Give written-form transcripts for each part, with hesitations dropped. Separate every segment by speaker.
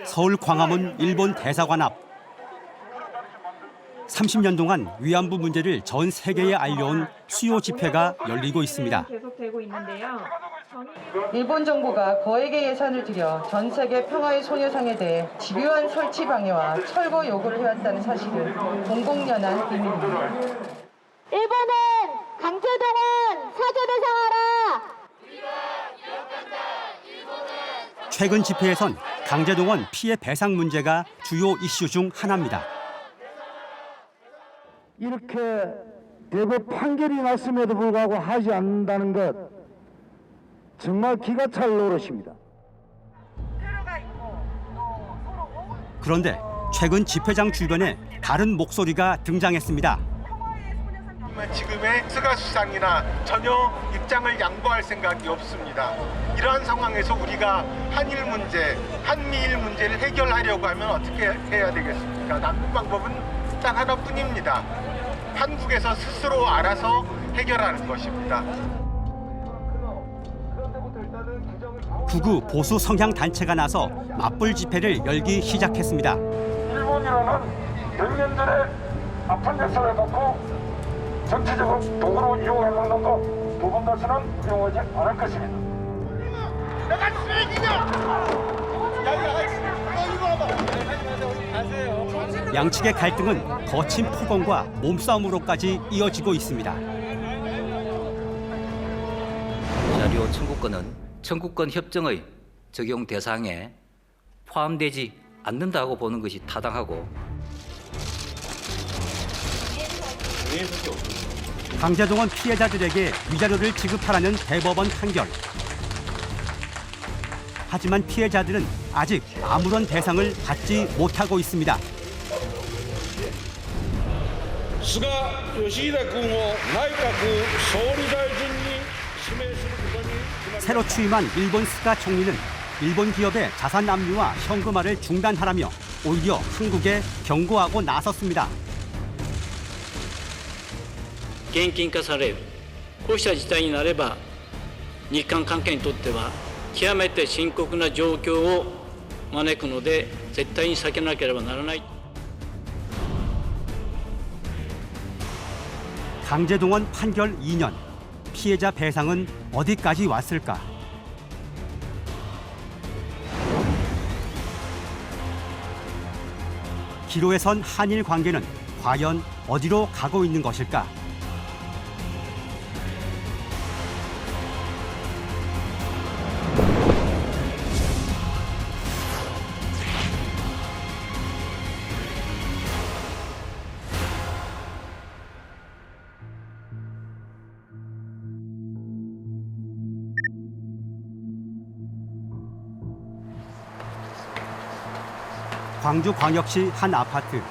Speaker 1: 서울 광화문 일본 대사관 앞. 30년 동안 위안부 문제를 전 세계에 알려온 수요 집회가 열리고 있습니다.
Speaker 2: 계속되고 있는데요.
Speaker 3: 일본 정부가 거액의 예산을 들여 전 세계 평화의 소녀상에 대해 집요한 설치 방해와 철거 요구를 해왔다는 사실은 공공연한 비밀입니다.
Speaker 4: 일본은 강제동원 사죄배상하라.
Speaker 1: 최근 집회에선 강제동원 피해 배상 문제가 주요 이슈 중 하나입니다.
Speaker 5: 이렇게 대법 판결이 났음에도 불구하고 하지 않는다는 것 정말 기가 찰 노릇입니다.
Speaker 1: 그런데 최근 집회장 주변에 다른 목소리가 등장했습니다.
Speaker 6: 지금의 스가 수상이나 전혀 입장을 양보할 생각이 없습니다. 이러한 상황에서 우리가 한일 문제, 한미일 문제를 해결하려고 하면 어떻게 해야 되겠습니까? 남은 방법은 딱 하나뿐입니다. 한국에서 스스로 알아서 해결하는 것입니다.
Speaker 1: 극우 보수 성향 단체가 나서 맞불 집회를 열기 시작했습니다.
Speaker 5: 일본이라는 100년 전에 아픈 역사를 갖고 정치적으로 도구로 이용해 먹는 것 두 번 다시는 이용하지 않을 것입니다.
Speaker 6: 내가 쓰레기냐!
Speaker 1: 양측의 갈등은 거친 폭언과 몸싸움으로까지 이어지고 있습니다.
Speaker 7: 자료 청구권은 청구권 협정의 적용 대상에 포함되지 않는다고 보는 것이 타당하고
Speaker 1: 강제동원 피해자들에게 위자료를 지급하라는 대법원 판결. 하지만 피해자들은 아직 아무런 대상을 받지 못하고 있습니다.
Speaker 5: 스가 요시히데 군을内閣総理大臣に指名することに決まり
Speaker 1: 새로 취임한 일본 스가 총리는 일본 기업의 자산 압류와 현금화를 중단하라며 오히려 한국에 경고하고 나섰습니다.
Speaker 8: 現金化されるこうした事態になれば日韓関係にとっては極めて深刻な状況を招くので絶対に避けなければならない。
Speaker 1: 강제동원 판결 2년. 피해자 배상은 어디까지 왔을까? 기로에 선 한일 관계는 과연 어디로 가고 있는 것일까? 광주광역시 한 아파트.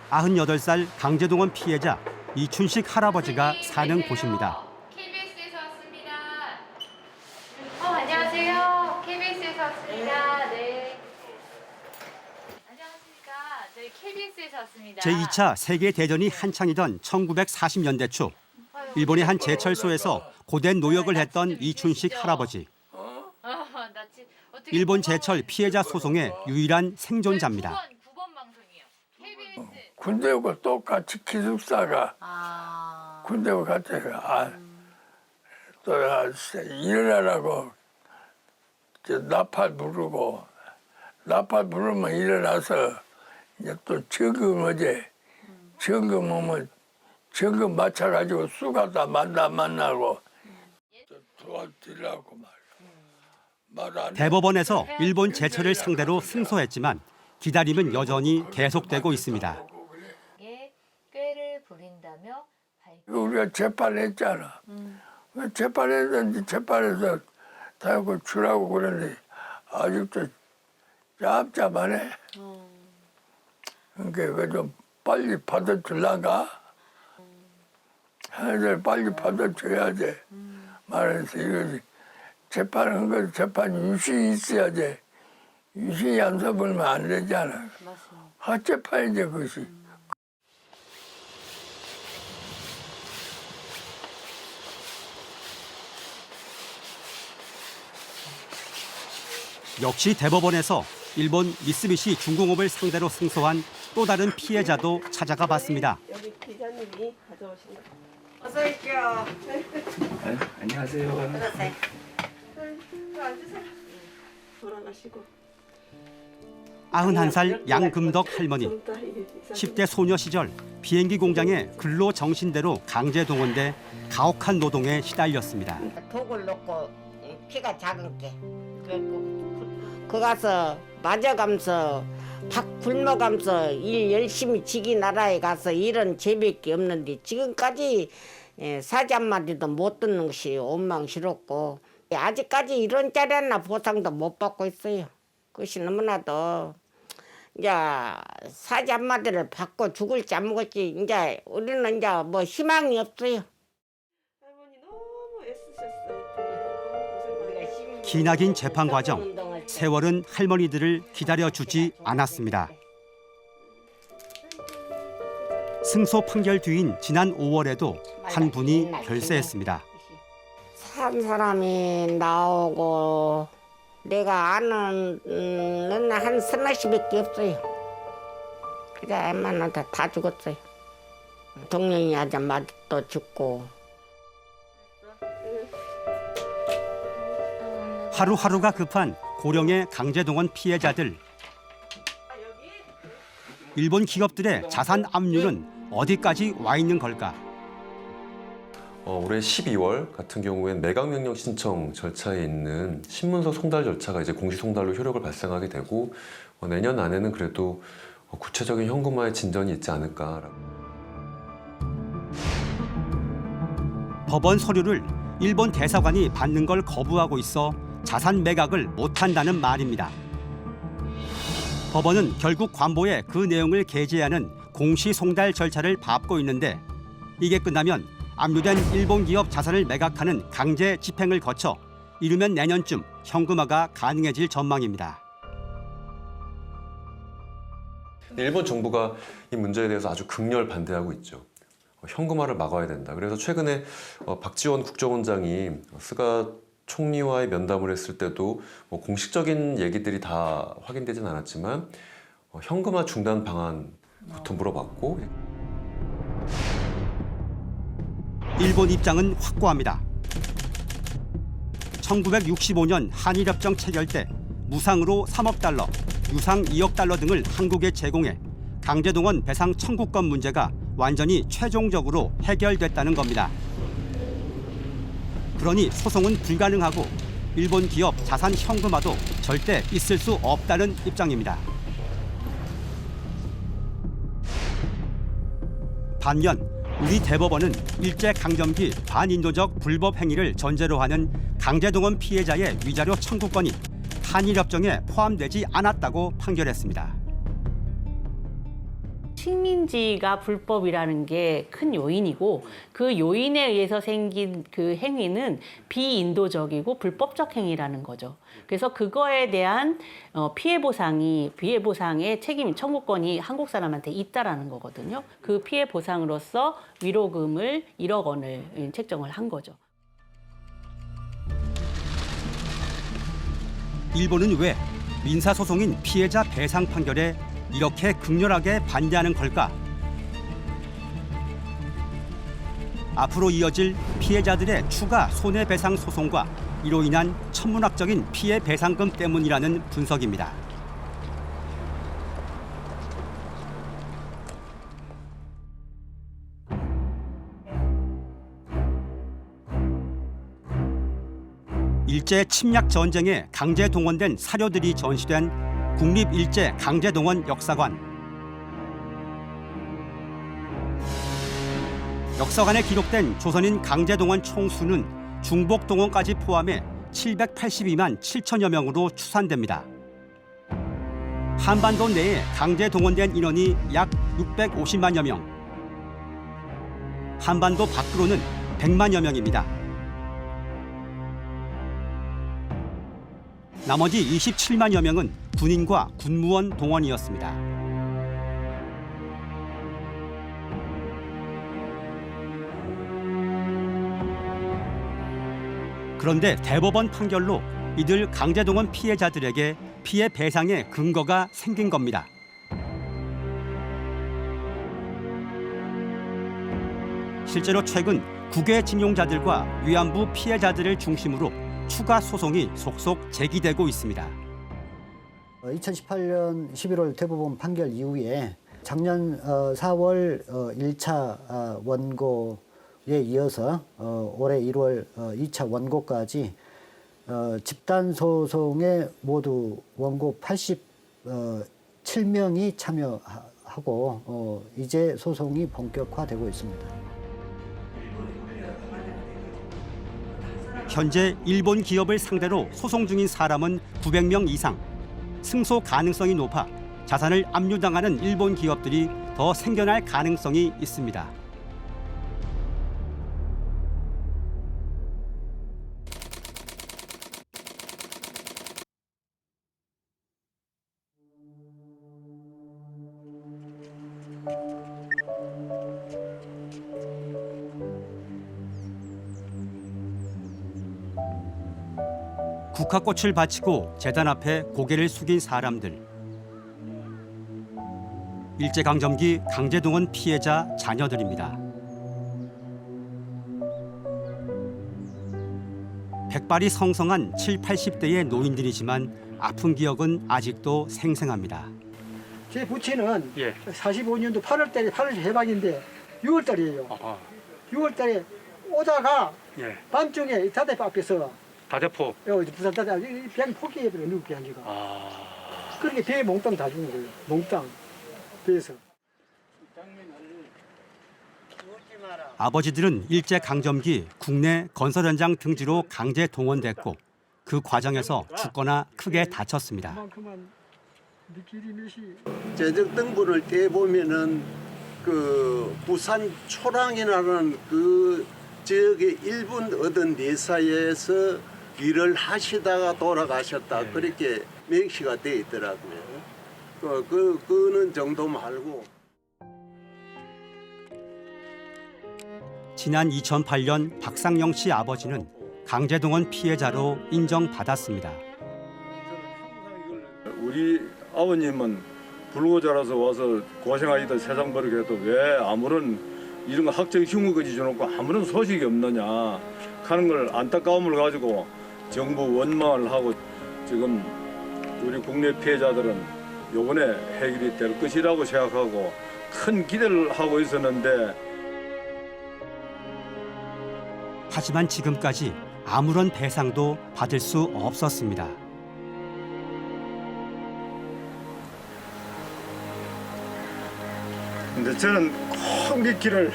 Speaker 1: 아흔여덟 살 강제동원 피해자 이춘식 할아버지가 사는 곳입니다.
Speaker 9: KBS에서 왔습니다. 안녕하세요. KBS에서 왔습니다. 네. 안녕하십니까. 저희 KBS에서 왔습니다.
Speaker 1: 제2차 세계대전이 한창이던 1940년대 초 일본의 한 제철소에서 고된 노역을 했던 이춘식 할아버지. 일본 제철 피해자 소송의 유일한 생존자입니다.
Speaker 9: 9번 방송이요. KBS.
Speaker 5: 군대하고 똑같이 기숙사가 군대하고 같이 또 일어나라고 나팔 부르고 나팔 부르면 일어나서 이제 또 적금 어제 적금 오면 적금 맞춰가지고 수가다 만나고 도와드리라고 말.
Speaker 1: 대법원에서 일본 제철을 상대로 승소했지만 기다림은 여전히 계속되고 있습니다.
Speaker 9: 꾀를 부린다며
Speaker 5: 우리가 재판했잖아. 재판했는데 재판에서 다고 주라고 그러는데 아직도
Speaker 2: 짭짭하네. 그러니까 좀 빨리 받아주려가. 애들 빨리 받아줘야지. 말해서 이거지. 재판한 건 재판 유시 있어야지. 유시 안 써보면 안 되잖아. 헛재판이지 그것이.
Speaker 1: 역시 대법원에서 일본 미쓰비시 중공업을 상대로 승소한 또 다른 피해자도 찾아가 봤습니다.
Speaker 3: 여기 기자님이 가져오신 거. 어서 오십시오.
Speaker 10: 안녕하세요.
Speaker 3: 앉으세요. 돌아가시고.
Speaker 1: 91살 양금덕 할머니. 10대 소녀 시절 비행기 공장에 근로 정신대로 강제 동원돼 가혹한 노동에 시달렸습니다.
Speaker 11: 독을 넣고 피가 작은 게 그 가서 맞아가면서 밥 굶어가면서 일 열심히 지기 나라에 가서 일은 재밖에 없는데 지금까지 사지 한마디도 못 듣는 것이 원망스럽고 아직까지 이런 자리나 보상도 못 받고 있어요. 그것이 너무나도 이제 사지 한마디를 받고 죽을지 안 먹을지 이제 우리는 이제 뭐 희망이 없어요.
Speaker 3: 할머니 너무 애쓰셨어요.
Speaker 1: 기나긴 재판 과정. 세월은 할머니들을 기다려주지 않았습니다. 승소 판결 뒤인 지난 5월에도 한 분이 별세했습니다.
Speaker 11: 산 사람이 나오고 내가 아는 한 서너시밖에 없어요. 그래 웬만한 다 죽었어요. 동령이 아줌마도 또 죽고.
Speaker 1: 하루하루가 급한 고령의 강제동원 피해자들. 일본 기업들의 자산 압류는 어디까지 와 있는 걸까?
Speaker 12: 올해 12월 같은 경우엔 매각명령 신청 절차에 있는 신문서 송달 절차가 이제 공시 송달로 효력을 발생하게 되고 내년 안에는 그래도 구체적인 현금화의 진전이 있지 않을까라고.
Speaker 1: 법원 서류를 일본 대사관이 받는 걸 거부하고 있어 자산 매각을 못한다는 말입니다. 법원은 결국 관보에 그 내용을 게재하는 공시 송달 절차를 밟고 있는데 이게 끝나면 압류된 일본 기업 자산을 매각하는 강제 집행을 거쳐 이르면 내년쯤 현금화가 가능해질 전망입니다.
Speaker 12: 일본 정부가 이 문제에 대해서 아주 극렬 반대하고 있죠. 현금화를 막아야 된다. 그래서 최근에 박지원 국정원장이 스가 총리와의 면담을 했을 때도 공식적인 얘기들이 다 확인되진 않았지만 현금화 중단 방안부터 물어봤고.
Speaker 1: 일본 입장은 확고합니다. 1965년 한일협정 체결 때 무상으로 3억 달러, 유상 2억 달러 등을 한국에 제공해 강제동원 배상 청구권 문제가 완전히 최종적으로 해결됐다는 겁니다. 그러니 소송은 불가능하고 일본 기업 자산 현금화도 절대 있을 수 없다는 입장입니다. 반면 우리 대법원은 일제강점기 반인도적 불법 행위를 전제로 하는 강제동원 피해자의 위자료 청구권이 한일협정에 포함되지 않았다고 판결했습니다.
Speaker 13: 식민지가 불법이라는 게 큰 요인이고 그 요인에 의해서 생긴 그 행위는 비인도적이고 불법적 행위라는 거죠. 그래서 그거에 대한 피해 보상의 책임 청구권이 한국 사람한테 있다라는 거거든요. 그 피해 보상으로서 위로금을 1억 원을 책정을 한 거죠.
Speaker 1: 일본은 왜 민사소송인 피해자 배상 판결에 이렇게 극렬하게 반대하는 걸까? 앞으로 이어질 피해자들의 추가 손해배상 소송과 이로 인한 천문학적인 피해 배상금 때문이라는 분석입니다. 일제 침략 전쟁에 강제 동원된 사료들이 전시된 국립일제강제동원 역사관. 역사관에 기록된 조선인 강제동원 총수는 중복동원까지 포함해 782만 7천여 명으로 추산됩니다. 한반도 내에 강제 동원된 인원이 약 650만여 명. 한반도 밖으로는 100만여 명입니다. 나머지 27만여 명은 군인과 군무원 동원이었습니다. 그런데 대법원 판결로 이들 강제동원 피해자들에게 피해 배상의 근거가 생긴 겁니다. 실제로 최근 국외징용자들과 위안부 피해자들을 중심으로 추가 소송이 속속 제기되고 있습니다.
Speaker 14: 2018년 11월 대법원 판결 이후에 작년 4월 1차 원고에 이어서 올해 1월 2차 원고까지 집단 소송에 모두 원고 87명이 참여하고 이제 소송이 본격화되고 있습니다.
Speaker 1: 현재 일본 기업을 상대로 소송 중인 사람은 900명 이상. 승소 가능성이 높아 자산을 압류당하는 일본 기업들이 더 생겨날 가능성이 있습니다. 국화꽃을 바치고 재단 앞에 고개를 숙인 사람들. 일제강점기 강제동원 피해자 자녀들입니다. 백발이 성성한 7, 80대의 노인들이지만 아픈 기억은 아직도 생생합니다.
Speaker 15: 제 부친은 45년도 8월달에 8월 해방인데 6월달이에요. 6월달에 오다가 밤중에 다대포 앞에서
Speaker 5: 다대포.
Speaker 15: 부산 다대포 그냥 포기해버려 누구 비행기가. 그렇게 배에 몽땅 다 죽은 거예요. 몽땅 배에서.
Speaker 1: 아버지들은 일제강점기 국내 건설 현장 등지로 강제 동원됐고 그 과정에서 죽거나 크게 다쳤습니다.
Speaker 16: 재적 등본을 떼보면은 그 부산 초랑이라는 그 지역의 일본 어떤 내사에서 일을 하시다가 돌아가셨다 그렇게 명시가 돼 있더라고요. 그는 정도 말고.
Speaker 1: 지난 2008년 박상영 씨 아버지는 강제동원 피해자로 인정받았습니다.
Speaker 5: 우리 아버님은 불고 자라서 와서 고생하시다 세상 버리게 해도 왜 아무런 이런 거 학적 흉을 주놓고 아무런 소식이 없느냐 하는 걸 안타까움을 가지고 정부 원망을 하고 지금 우리 국내 피해자들은 요번에 해결이 될 것이라고 생각하고 큰 기대를 하고 있었는데
Speaker 1: 하지만 지금까지 아무런 배상도 받을 수 없었습니다.
Speaker 5: 근데 저는 꼭 믿기를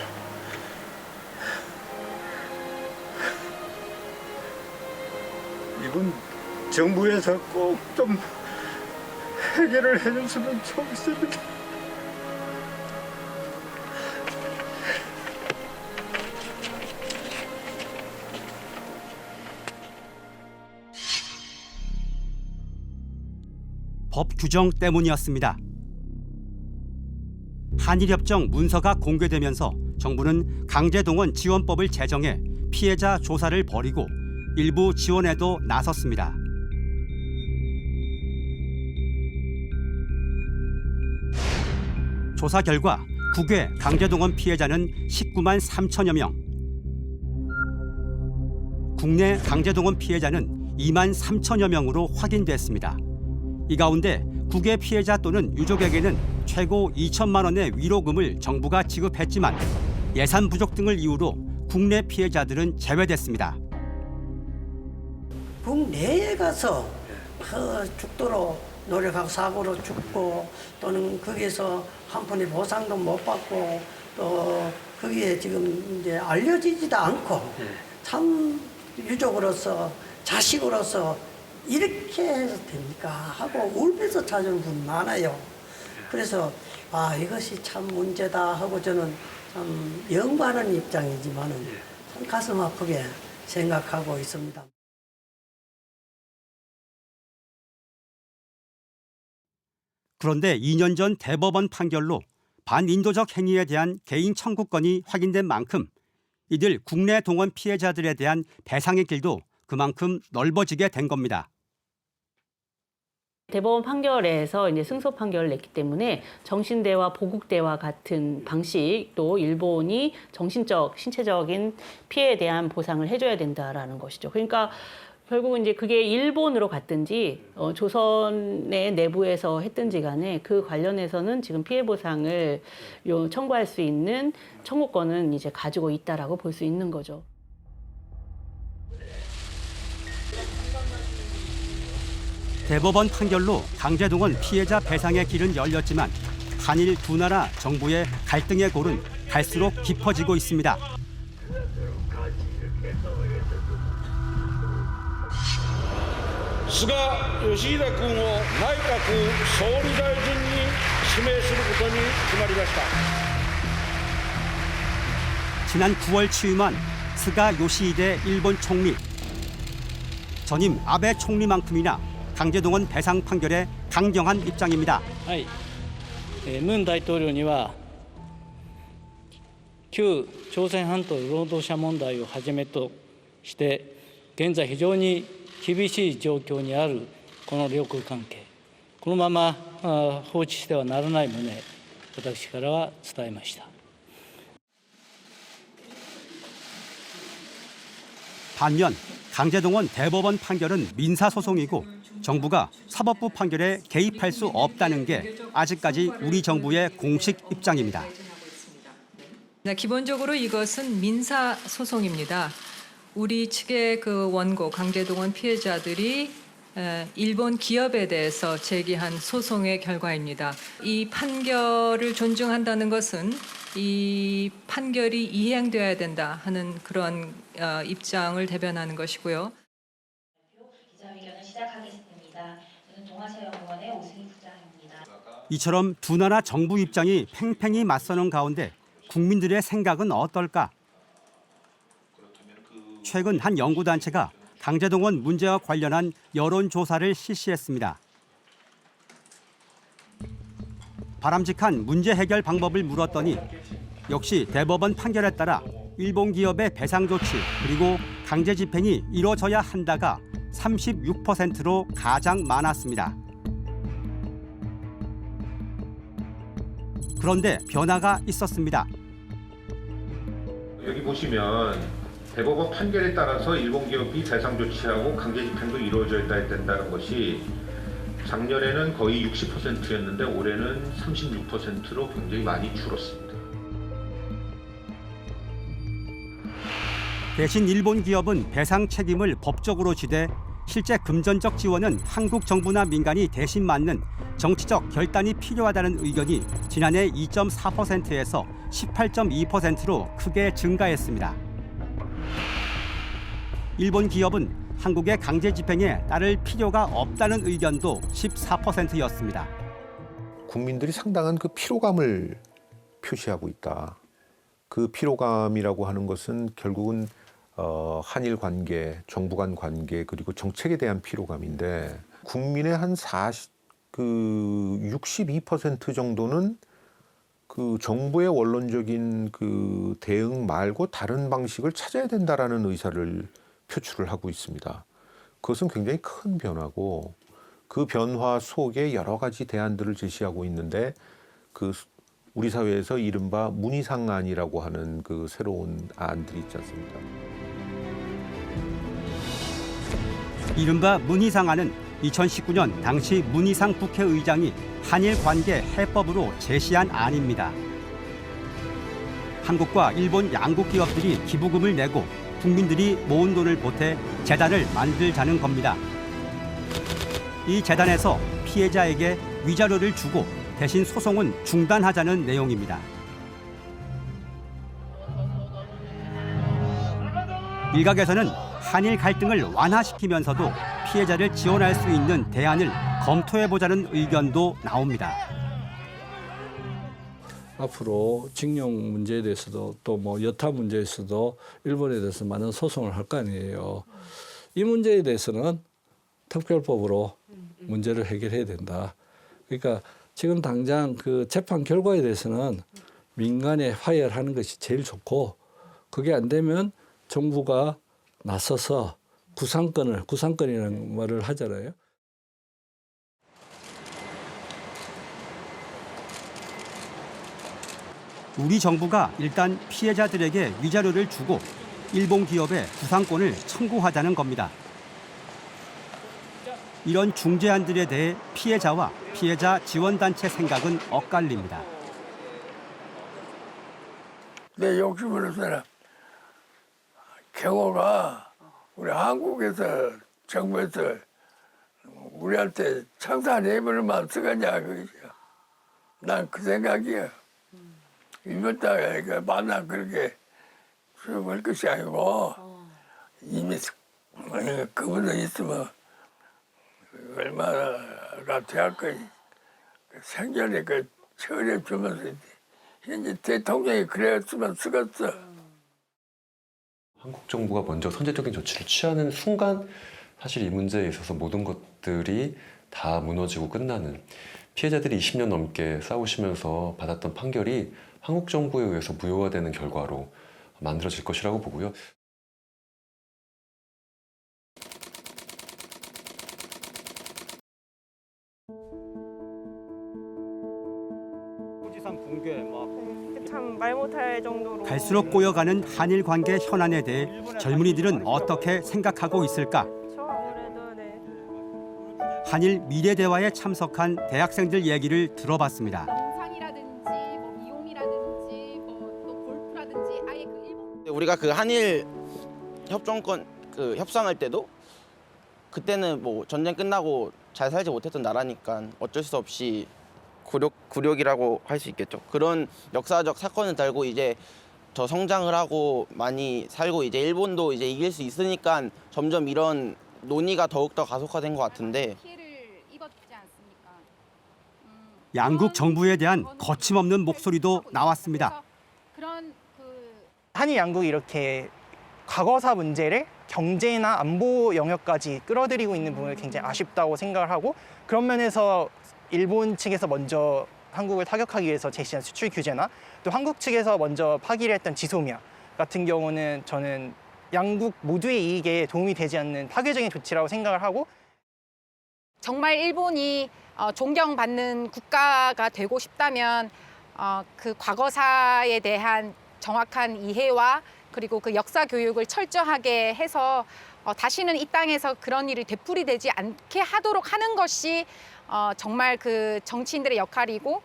Speaker 5: 이번 정부에서 꼭 좀 해결을 해줬으면 좋겠습니다.
Speaker 1: 법 규정 때문이었습니다. 한일협정 문서가 공개되면서 정부는 강제동원 지원법을 제정해 피해자 조사를 벌이고 일부 지원에도 나섰습니다. 조사 결과 국외 강제동원 피해자는 19만 3천여 명, 국내 강제동원 피해자는 2만 3천여 명으로 확인됐습니다. 이 가운데 국외 피해자 또는 유족에게는 최고 2천만 원의 위로금을 정부가 지급했지만 예산 부족 등을 이유로 국내 피해자들은 제외됐습니다.
Speaker 17: 국내에 가서 죽도록 노력하고 사고로 죽고 또는 거기에서 한 푼의 보상도 못 받고 또 거기에 지금 이제 알려지지도 않고 참 유족으로서 자식으로서 이렇게 해서 됩니까? 하고 울면서 찾아오는 분 많아요. 그래서 이것이 참 문제다 하고 저는 참 연구하는 입장이지만은 참 가슴 아프게 생각하고 있습니다.
Speaker 1: 그런데 2년 전 대법원 판결로 반인도적 행위에 대한 개인 청구권이 확인된 만큼 이들 국내 동원 피해자들에 대한 배상의 길도 그만큼 넓어지게 된 겁니다.
Speaker 13: 대법원 판결에서 이제 승소 판결을 냈기 때문에 정신대와 보국대와 같은 방식도 일본이 정신적, 신체적인 피해에 대한 보상을 해줘야 된다라는 것이죠. 그러니까 결국은 이제 그게 일본으로 갔든지 조선의 내부에서 했든지 간에 그 관련해서는 지금 피해 보상을 청구할 수 있는 청구권은 이제 가지고 있다라고 볼 수 있는 거죠.
Speaker 1: 대법원 판결로 강제동원 피해자 배상의 길은 열렸지만 한일 두 나라 정부의 갈등의 골은 갈수록 깊어지고 있습니다.
Speaker 18: 菅義偉君を内閣総理大臣に指名することに決まりました。
Speaker 1: 지난 9월 취임한 스가 요시히데 일본 총리. 전임 아베 총리만큼이나 강제동원 배상 판결에 강경한 입장입니다.
Speaker 8: 文大統領には旧朝鮮半島労働者問題をはじめとして現在非常に厳しい状況にあるこの両国関係、このまま放置してはならない旨、私からは伝えました。
Speaker 1: 반면 강제동원 대법원 판결은 민사소송이고 정부가 사법부 판결에 개입할 수 없다는 게 아직까지 우리 정부의 공식 입장입니다.
Speaker 19: 기본적으로 이것은 민사소송입니다. 우리 측의 그 원고 강제동원 피해자들이 일본 기업에 대해서 제기한 소송의 결과입니다. 이 판결을 존중한다는 것은 이 판결이 이행되어야 된다 하는 그런 입장을 대변하는 것이고요.
Speaker 9: 기자회견을 시작하겠습니다. 저는 동아체육원의 오승희 부장입니다.
Speaker 1: 이처럼 두 나라 정부 입장이 팽팽히 맞서는 가운데 국민들의 생각은 어떨까? 최근 한 연구단체가 강제동원 문제와 관련한 여론조사를 실시했습니다. 바람직한 문제 해결 방법을 물었더니 역시 대법원 판결에 따라 일본 기업의 배상 조치 그리고 강제 집행이 이뤄져야 한다가 36%로 가장 많았습니다. 그런데 변화가 있었습니다.
Speaker 20: 여기 보시면 대법원 판결에 따라서 일본 기업이 배상 조치하고 강제 집행도 이루어져야 된다는 것이 작년에는 거의 60%였는데 올해는 36%로 굉장히 많이 줄었습니다.
Speaker 1: 대신 일본 기업은 배상 책임을 법적으로 지되 실제 금전적 지원은 한국 정부나 민간이 대신 맡는 정치적 결단이 필요하다는 의견이 지난해 2.4%에서 18.2%로 크게 증가했습니다. 일본 기업은 한국의 강제 집행에 따를 필요가 없다는 의견도 14%였습니다.
Speaker 21: 국민들이 상당한 그 피로감을 표시하고 있다. 그 피로감이라고 하는 것은 결국은 한일 관계, 정부 간 관계 그리고 정책에 대한 피로감인데 국민의 한 62% 정도는 그 정부의 원론적인 그 대응 말고 다른 방식을 찾아야 된다라는 의사를 표출을 하고 있습니다. 그것은 굉장히 큰 변화고 그 변화 속에 여러 가지 대안들을 제시하고 있는데 그 우리 사회에서 이른바 문희상안이라고 하는 그 새로운 안들이 있지 않습니까?
Speaker 1: 이른바 문희상안은 2019년 당시 문희상 국회의장이 한일 관계 해법으로 제시한 안입니다. 한국과 일본 양국 기업들이 기부금을 내고 국민들이 모은 돈을 보태 재단을 만들자는 겁니다. 이 재단에서 피해자에게 위자료를 주고 대신 소송은 중단하자는 내용입니다. 일각에서는 한일 갈등을 완화시키면서도 피해자를 지원할 수 있는 대안을 검토해보자는 의견도 나옵니다.
Speaker 4: 앞으로 징용 문제에 대해서도 또 뭐 여타 문제에서도 일본에 대해서 많은 소송을 할 거 아니에요. 이 문제에 대해서는 특별법으로 문제를 해결해야 된다. 그러니까 지금 당장 그 재판 결과에 대해서는 민간에 화해하는 것이 제일 좋고, 그게 안 되면 정부가 나서서 구상권이라는 말을 하잖아요.
Speaker 1: 우리 정부가 일단 피해자들에게 위자료를 주고 일본 기업에 구상권을 청구하자는 겁니다. 이런 중재안들에 대해 피해자와 피해자 지원단체 생각은 엇갈립니다.
Speaker 2: 내 욕심으로서는 경호가 우리 한국에서 정부에서 우리한테 청산해버리면 쓰겠냐 그거죠. 난 그 생각이야. 일본 땅에 만나 그렇게 수용할 것이 아니고 이미 그분도 있으면 얼마나 대할 거니. 생전에 그 처리해 주면서 현재 대통령이 그랬으면 쓰겠어.
Speaker 12: 한국 정부가 먼저 선제적인 조치를 취하는 순간 사실 이 문제에 있어서 모든 것들이 다 무너지고 끝나는, 피해자들이 20년 넘게 싸우시면서 받았던 판결이 한국 정부에 의해서 무효화되는 결과로 만들어질 것이라고 보고요.
Speaker 22: 참 말 못할 정도로
Speaker 1: 갈수록 꼬여가는 한일 관계 현안에 대해 젊은이들은 어떻게 생각하고 있을까? 한일 미래 대화에 참석한 대학생들 얘기를 들어봤습니다.
Speaker 23: 우리가 그 한일 협정권 그 협상할 때도 그때는 뭐 전쟁 끝나고 잘 살지 못했던 나라니까 어쩔 수 없이 굴욕이라고 할 수 있겠죠. 그런 역사적 사건을 달고 이제 더 성장을 하고 많이 살고 이제 일본도 이제 이길 수 있으니까 점점 이런 논의가 더욱더 가속화된 것 같은데,
Speaker 1: 양국 정부에 대한 거침없는 목소리도 나왔습니다.
Speaker 24: 한일 양국이 이렇게 과거사 문제를 경제나 안보 영역까지 끌어들이고 있는 부분을 굉장히 아쉽다고 생각을 하고, 그런 면에서 일본 측에서 먼저 한국을 타격하기 위해서 제시한 수출 규제나 또 한국 측에서 먼저 파기를 했던 지소미아 같은 경우는 저는 양국 모두의 이익에 도움이 되지 않는 파괴적인 조치라고 생각을 하고,
Speaker 25: 정말 일본이 존경받는 국가가 되고 싶다면 그 과거사에 대한 정확한 이해와 그리고 그 역사 교육을 철저하게 해서 다시는 이 땅에서 그런 일이 되풀이되지 않게 하도록 하는 것이 정말 그 정치인들의 역할이고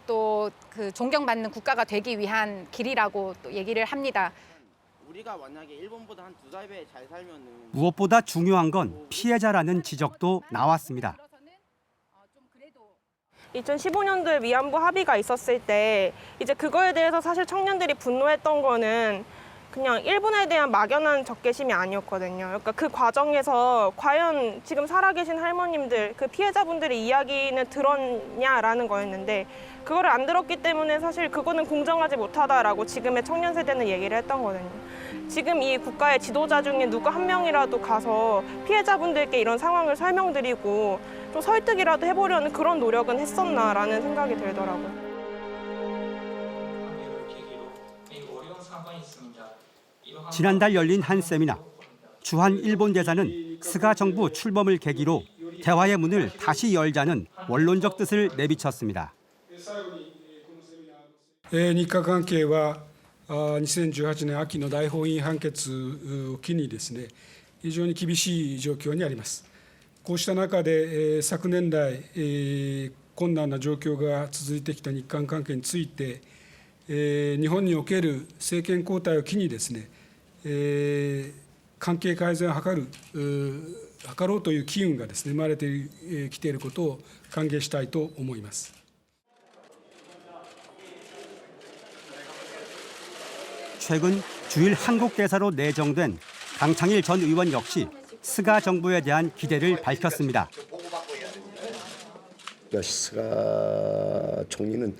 Speaker 25: 또 그 존경받는 국가가 되기 위한 길이라고 또 얘기를 합니다.
Speaker 23: 우리가 만약에 일본보다 한 2-3배 잘 살면은
Speaker 1: 무엇보다 중요한 건 피해자라는 지적도 나왔습니다.
Speaker 22: 2015년도에 위안부 합의가 있었을 때 이제 그거에 대해서 사실 청년들이 분노했던 거는 그냥 일본에 대한 막연한 적개심이 아니었거든요. 그러니까 그 과정에서 과연 지금 살아계신 할머님들, 그 피해자분들의 이야기는 들었냐라는 거였는데 그거를 안 들었기 때문에 사실 그거는 공정하지 못하다라고 지금의 청년 세대는 얘기를 했던 거거든요. 지금 이 국가의 지도자 중에 누구 한 명이라도 가서 피해자분들께 이런 상황을 설명드리고 좀 설득이라도 해보려는 그런 노력은 했었나라는 생각이 들더라고요.
Speaker 1: 지난달 열린 한 세미나, 주한 일본 대사는 스가 정부 출범을 계기로 대화의 문을 다시 열자는 원론적 뜻을 내비쳤습니다.
Speaker 26: 日韓関係は2018年秋の大法院判決を機にですね、非常に厳しい状況にあります。こうした中で昨年来困難な状況が続いてきた日韓関係について、日本における政権交代を機にですね、関係改善を図ろうという機運がですね生まれてきていることを歓迎したいと思います。
Speaker 1: 최근 주일 한국 대사로 내정된 강창일 전 의원 역시 스가 정부에 대한 기대를 밝혔습니다.
Speaker 3: 스가 총리는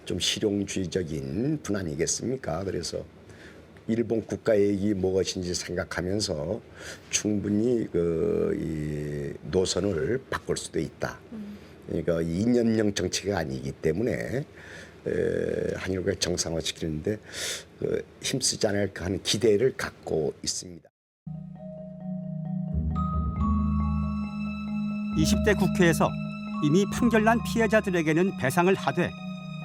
Speaker 3: 좀 실용주의적인 분 아니겠습니까? 그래서 일본 국가의익이 무엇인지 생각하면서 충분히 이 노선을 바꿀 수도 있다. 그러니까 이념형 정치가 아니기 때문에 한일과 정상화시키는데 힘쓰지 않을까 하는 기대를 갖고 있습니다.
Speaker 1: 20대 국회에서 이미 판결난 피해자들에게는 배상을 하되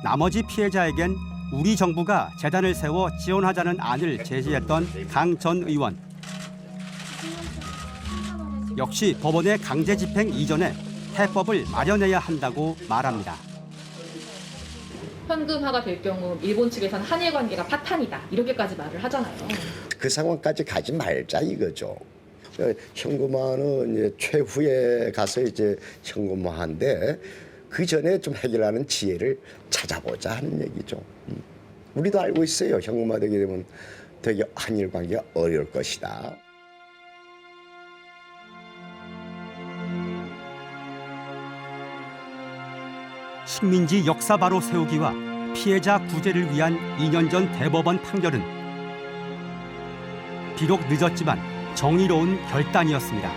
Speaker 1: 나머지 피해자에겐 우리 정부가 재단을 세워 지원하자는 안을 제시했던 강 전 의원. 역시 법원의 강제 집행 이전에 해법을 마련해야 한다고 말합니다.
Speaker 6: 현금화가 될 경우 일본 측에서는 한일 관계가 파탄이다 이렇게까지 말을 하잖아요.
Speaker 3: 그 상황까지 가지 말자 이거죠. 현금화는 이제 최후에 가서 이제 현금화한데 그 전에 좀 해결하는 지혜를 찾아보자 하는 얘기죠. 우리도 알고 있어요. 현금화되게 되면 되게 한일 관계가 어려울 것이다.
Speaker 1: 식민지 역사 바로 세우기와 피해자 구제를 위한 2년 전 대법원 판결은 비록 늦었지만 정의로운 결단이었습니다.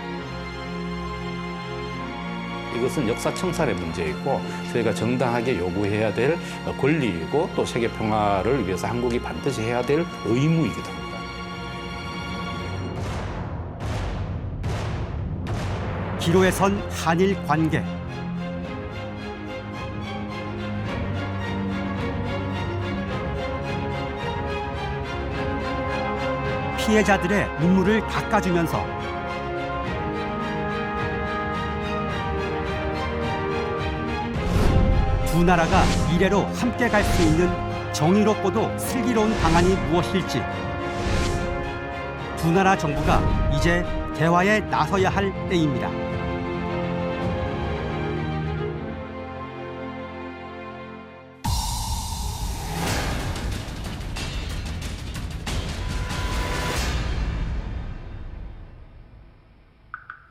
Speaker 7: 이것은 역사 청산의 문제이고 저희가 정당하게 요구해야 될 권리이고 또 세계 평화를 위해서 한국이 반드시 해야 될 의무이기도 합니다.
Speaker 1: 기로에 선 한일 관계. 피해자들의 눈물을 닦아주면서 두 나라가 미래로 함께 갈 수 있는 정의롭고도 슬기로운 방안이 무엇일지 두 나라 정부가 이제 대화에 나서야 할 때입니다.